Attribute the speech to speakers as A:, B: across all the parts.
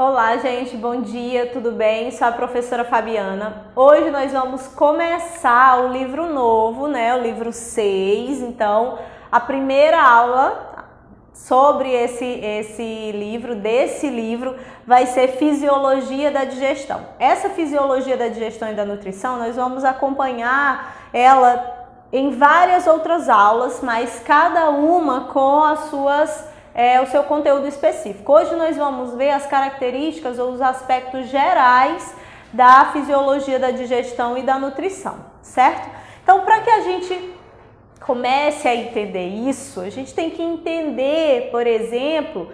A: Olá, gente, bom dia, tudo bem? Sou a professora Fabiana. Hoje nós vamos começar o livro novo, né? O livro 6. Então, a primeira aula sobre esse livro, desse livro, vai ser Fisiologia da Digestão. Essa Fisiologia da Digestão e da Nutrição, nós vamos acompanhar ela em várias outras aulas, mas cada uma com as suas o seu conteúdo específico. Hoje nós vamos ver as características ou os aspectos gerais da fisiologia da digestão e da nutrição, certo? Então, para que a gente comece a entender isso, a gente tem que entender, por exemplo,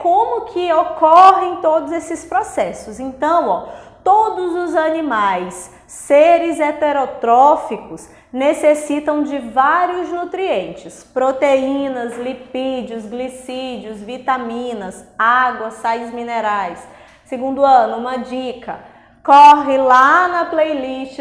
A: como que ocorrem todos esses processos. Então, todos os animais, seres heterotróficos, necessitam de vários nutrientes, proteínas, lipídios, glicídios, vitaminas, água, sais minerais. Segundo ano, uma dica, corre lá na playlist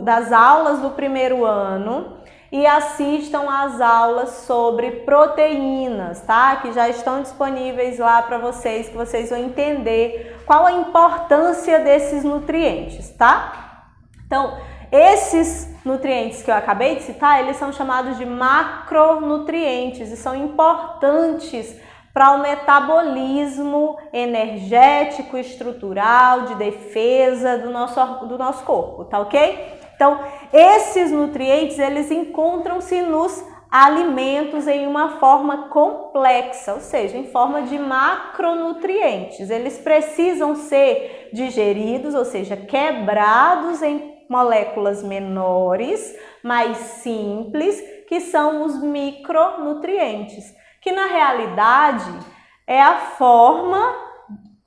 A: das aulas do primeiro ano e assistam às aulas sobre proteínas, tá? Que já estão disponíveis lá para vocês, que vocês vão entender qual a importância desses nutrientes, tá? Então, esses nutrientes que eu acabei de citar, eles são chamados de macronutrientes e são importantes para o metabolismo energético, estrutural, de defesa do nosso corpo, tá ok? Então, esses nutrientes, eles encontram-se nos alimentos em uma forma complexa, ou seja, em forma de macronutrientes. Eles precisam ser digeridos, ou seja, quebrados em moléculas menores, mais simples, que são os micronutrientes, que na realidade é a forma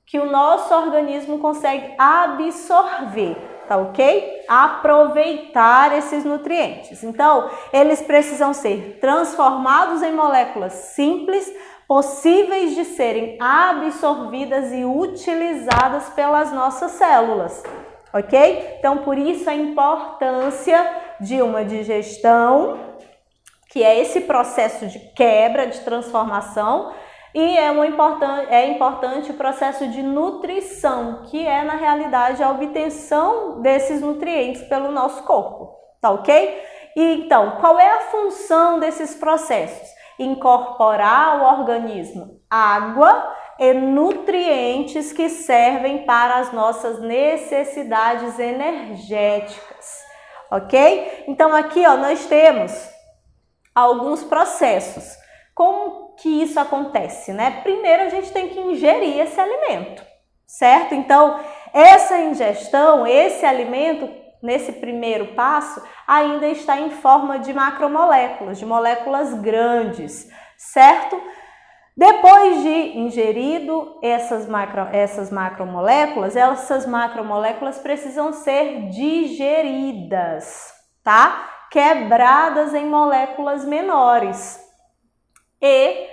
A: que o nosso organismo consegue absorver, tá ok? Aproveitar esses nutrientes. Então, eles precisam ser transformados em moléculas simples, possíveis de serem absorvidas e utilizadas pelas nossas células. Ok? Então, por isso a importância de uma digestão, que é esse processo de quebra, de transformação, e é importante o processo de nutrição, que é, na realidade, a obtenção desses nutrientes pelo nosso corpo, tá ok? E, então, qual é a função desses processos? Incorporar ao organismo água e nutrientes que servem para as nossas necessidades energéticas, ok? Então aqui nós temos alguns processos. Como que isso acontece, né? Primeiro a gente tem que ingerir esse alimento, certo? Então essa ingestão, esse alimento, nesse primeiro passo, ainda está em forma de macromoléculas, de moléculas grandes, certo? Depois de ingerido essas macromoléculas, essas macromoléculas precisam ser digeridas, tá? Quebradas em moléculas menores. E,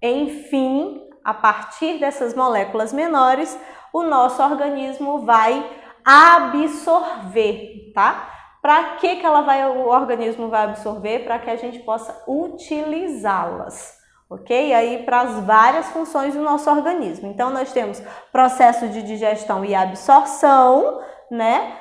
A: enfim, a partir dessas moléculas menores, o nosso organismo vai absorver, tá? Para que o organismo vai absorver? Para que a gente possa utilizá-las. Ok? Aí para as várias funções do nosso organismo. Então, nós temos processo de digestão e absorção, né?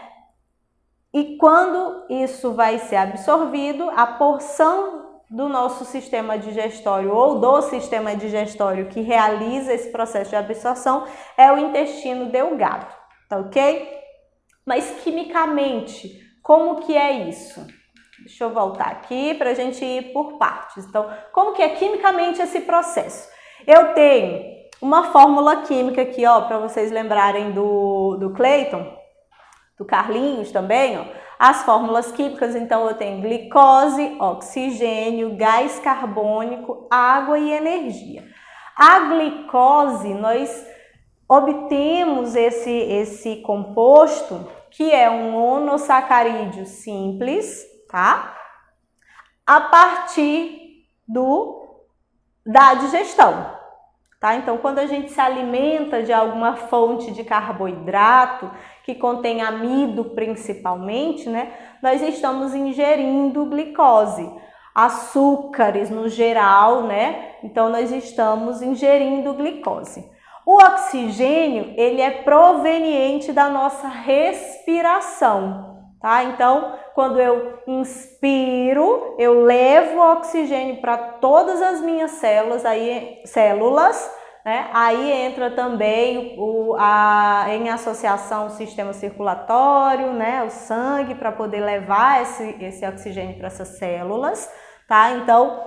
A: E quando isso vai ser absorvido, a porção do nosso sistema digestório ou do sistema digestório que realiza esse processo de absorção é o intestino delgado, tá ok? Mas quimicamente, como que é isso? Deixa eu voltar aqui para a gente ir por partes. Então, como que é quimicamente esse processo? Eu tenho uma fórmula química aqui, para vocês lembrarem do Clayton, do Carlinhos também, as fórmulas químicas. Então, eu tenho glicose, oxigênio, gás carbônico, água e energia. A glicose, nós obtemos esse composto, que é um monossacarídeo simples, tá? A partir da digestão, tá? Então, quando a gente se alimenta de alguma fonte de carboidrato que contém amido principalmente, né? Nós estamos ingerindo glicose, açúcares no geral, né? Então, nós estamos ingerindo glicose. O oxigênio, ele é proveniente da nossa respiração, tá? Então, quando eu inspiro, eu levo o oxigênio para todas as minhas células, né? Aí entra também em associação o sistema circulatório, né? O sangue, para poder levar esse oxigênio para essas células, tá? Então,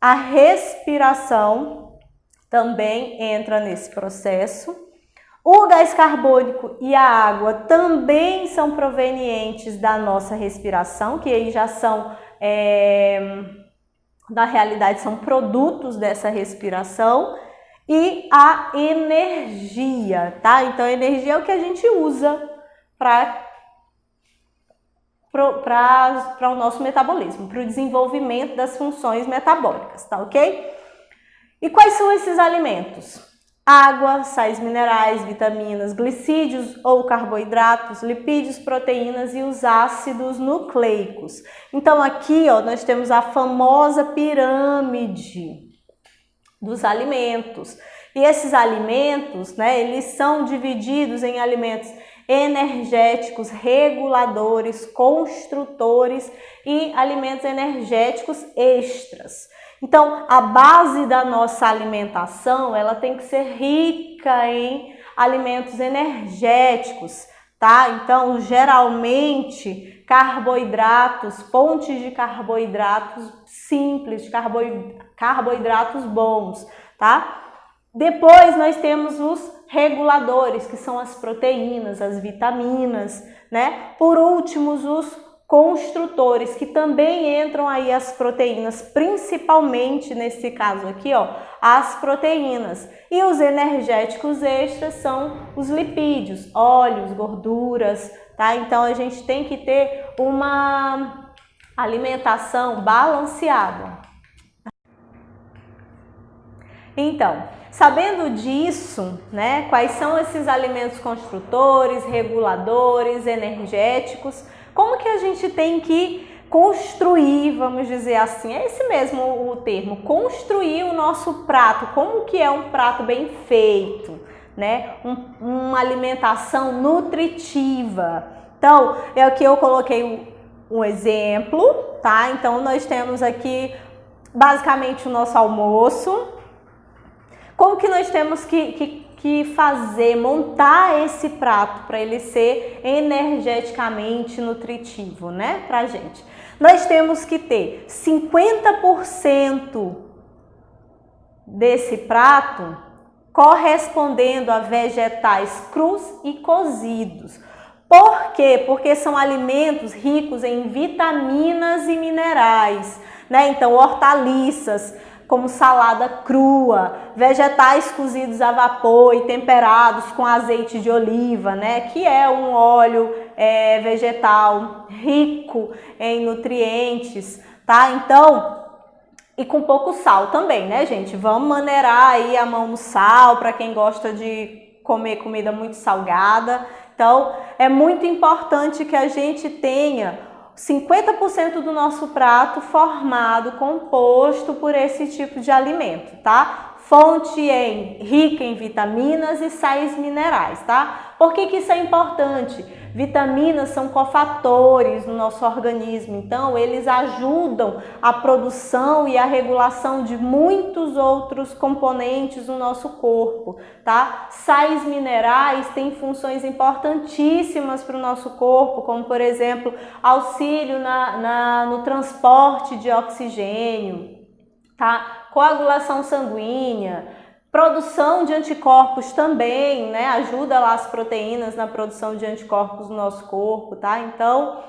A: a respiração também entra nesse processo. O gás carbônico e a água também são provenientes da nossa respiração, que aí já são, na realidade, são produtos dessa respiração. E a energia, tá? Então, a energia é o que a gente usa para o nosso metabolismo, para o desenvolvimento das funções metabólicas, tá ok? E quais são esses alimentos? Água, sais minerais, vitaminas, glicídios ou carboidratos, lipídios, proteínas e os ácidos nucleicos. Então, aqui, ó, nós temos a famosa pirâmide dos alimentos. E esses alimentos, né, eles são divididos em alimentos energéticos, reguladores, construtores e alimentos energéticos extras. Então, a base da nossa alimentação, ela tem que ser rica em alimentos energéticos, tá? Então, geralmente, carboidratos, fontes de carboidratos simples, de carboidratos bons, tá? Depois, nós temos os reguladores, que são as proteínas, as vitaminas, né? Por último, os construtores, que também entram aí as proteínas, principalmente nesse caso aqui, ó, as proteínas. E os energéticos extras são os lipídios, óleos, gorduras, tá? Então, a gente tem que ter uma alimentação balanceada. Então, sabendo disso, né, quais são esses alimentos construtores, reguladores, energéticos, como que a gente tem que construir, vamos dizer assim, é esse mesmo o termo, construir o nosso prato, como que é um prato bem feito, né? Uma alimentação nutritiva. Então, aqui eu coloquei um exemplo, tá? Então, nós temos aqui basicamente o nosso almoço. Como que nós temos que fazer, montar esse prato para ele ser energeticamente nutritivo, né, pra gente? Nós temos que ter 50% desse prato correspondendo a vegetais crus e cozidos. Por quê? Porque são alimentos ricos em vitaminas e minerais, né? Então, hortaliças, como salada crua, vegetais cozidos a vapor e temperados com azeite de oliva, né? Que é um óleo vegetal rico em nutrientes, tá? Então, e com pouco sal também, né, gente? Vamos maneirar aí a mão no sal para quem gosta de comer comida muito salgada. Então, é muito importante que a gente tenha 50% do nosso prato formado, composto por esse tipo de alimento, tá? Fonte rica em vitaminas e sais minerais, tá? Por que isso é importante? Vitaminas são cofatores no nosso organismo, então eles ajudam a produção e a regulação de muitos outros componentes no nosso corpo, tá? Sais minerais têm funções importantíssimas para o nosso corpo, como por exemplo, auxílio no transporte de oxigênio, tá? Coagulação sanguínea, produção de anticorpos também, né? Ajuda lá as proteínas na produção de anticorpos no nosso corpo, tá? Então,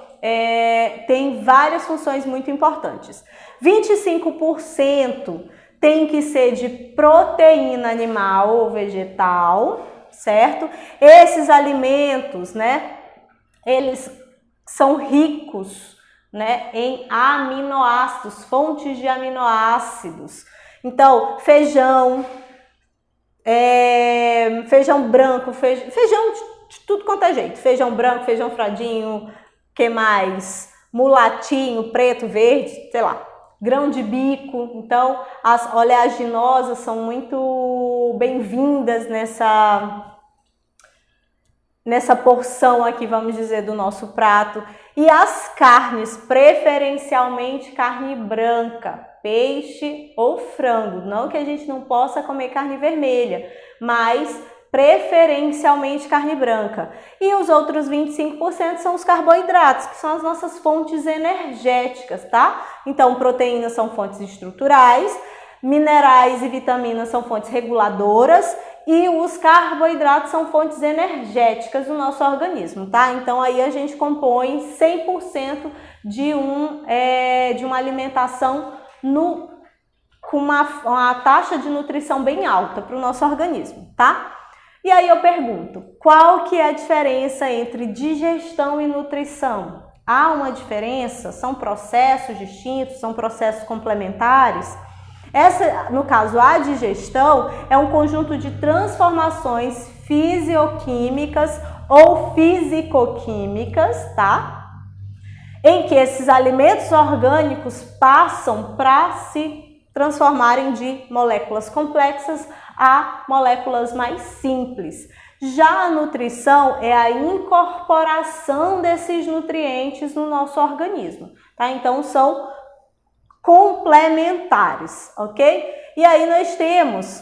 A: tem várias funções muito importantes. 25% tem que ser de proteína animal ou vegetal, certo? Esses alimentos, né? Eles são ricos, né, em aminoácidos, fontes de aminoácidos. Então, feijão branco, feijão de tudo quanto é jeito. Feijão branco, feijão fradinho, que mais? Mulatinho, preto, verde, sei lá. grão de bico. Então, as oleaginosas são muito bem-vindas nessa porção aqui, vamos dizer, do nosso prato. E as carnes, preferencialmente carne branca, peixe ou frango. Não que a gente não possa comer carne vermelha, mas preferencialmente carne branca. E os outros 25% são os carboidratos, que são as nossas fontes energéticas, tá? Então, proteínas são fontes estruturais, minerais e vitaminas são fontes reguladoras e os carboidratos são fontes energéticas do nosso organismo, tá? Então, aí a gente compõe 100% de uma alimentação com uma taxa de nutrição bem alta para o nosso organismo, tá? E aí eu pergunto, qual que é a diferença entre digestão e nutrição? Há uma diferença? São processos distintos? São processos complementares? No caso, a digestão é um conjunto de transformações fisioquímicas ou fisicoquímicas, tá? Em que esses alimentos orgânicos passam para se transformarem de moléculas complexas a moléculas mais simples. Já a nutrição é a incorporação desses nutrientes no nosso organismo, tá? Então, são complementares, ok? E aí nós temos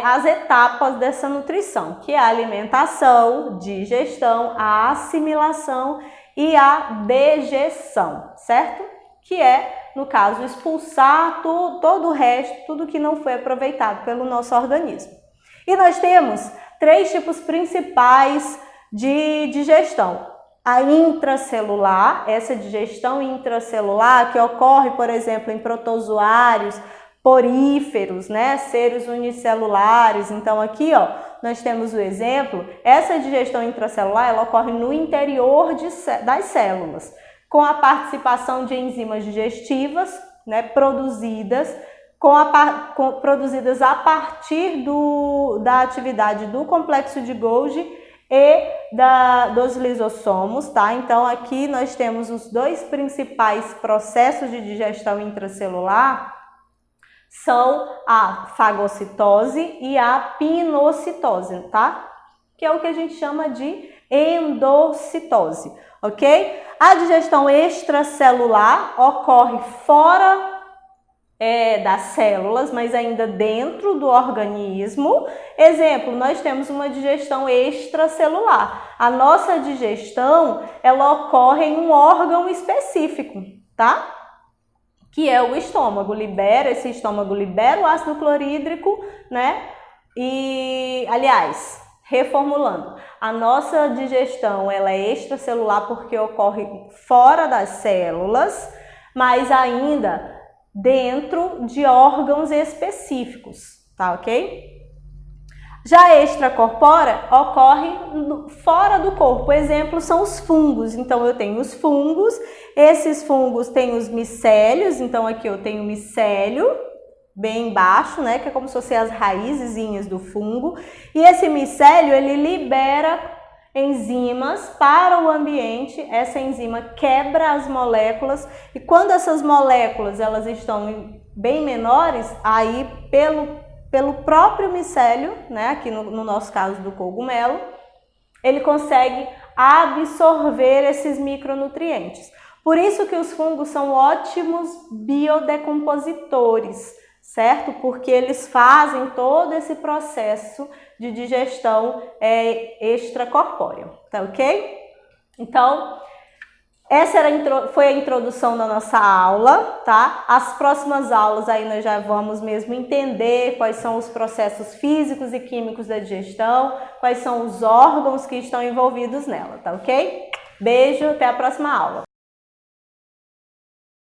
A: as etapas dessa nutrição, que é a alimentação, digestão, a assimilação e a dejeção, certo? Que é, no caso, expulsar todo o resto, tudo que não foi aproveitado pelo nosso organismo. E nós temos 3 tipos principais de digestão. A intracelular, essa digestão intracelular que ocorre, por exemplo, em protozoários, poríferos, né, seres unicelulares. Então aqui, ó, nós temos o exemplo, essa digestão intracelular, ela ocorre no interior das células, com a participação de enzimas digestivas, né, produzidas a partir da atividade do complexo de Golgi e dos lisossomos, tá? Então, aqui nós temos os 2 principais processos de digestão intracelular, são a fagocitose e a pinocitose, tá? Que é o que a gente chama de endocitose, ok? A digestão extracelular ocorre fora das células, mas ainda dentro do organismo. Exemplo, nós temos uma digestão extracelular. A nossa digestão, ela ocorre em um órgão específico, tá? Que é o estômago. Esse estômago libera o ácido clorídrico, né? E, aliás, reformulando, a nossa digestão, ela é extracelular porque ocorre fora das células, mas ainda dentro de órgãos específicos, tá ok? Já a extracorpórea ocorre fora do corpo. Exemplo são os fungos. Então, eu tenho os fungos, esses fungos têm os micélios, então aqui eu tenho o micélio, bem embaixo, né, que é como se fossem as raizinhas do fungo, e esse micélio, ele libera enzimas para o ambiente. Essa enzima quebra as moléculas e quando essas moléculas elas estão bem menores, aí pelo próprio micélio, né, aqui no nosso caso do cogumelo, ele consegue absorver esses micronutrientes. Por isso que os fungos são ótimos biodecompositores, certo? Porque eles fazem todo esse processo de digestão extracorpórea, tá ok? Então, essa foi a introdução da nossa aula, tá? As próximas aulas aí nós já vamos mesmo entender quais são os processos físicos e químicos da digestão, quais são os órgãos que estão envolvidos nela, tá ok? Beijo, até a próxima aula.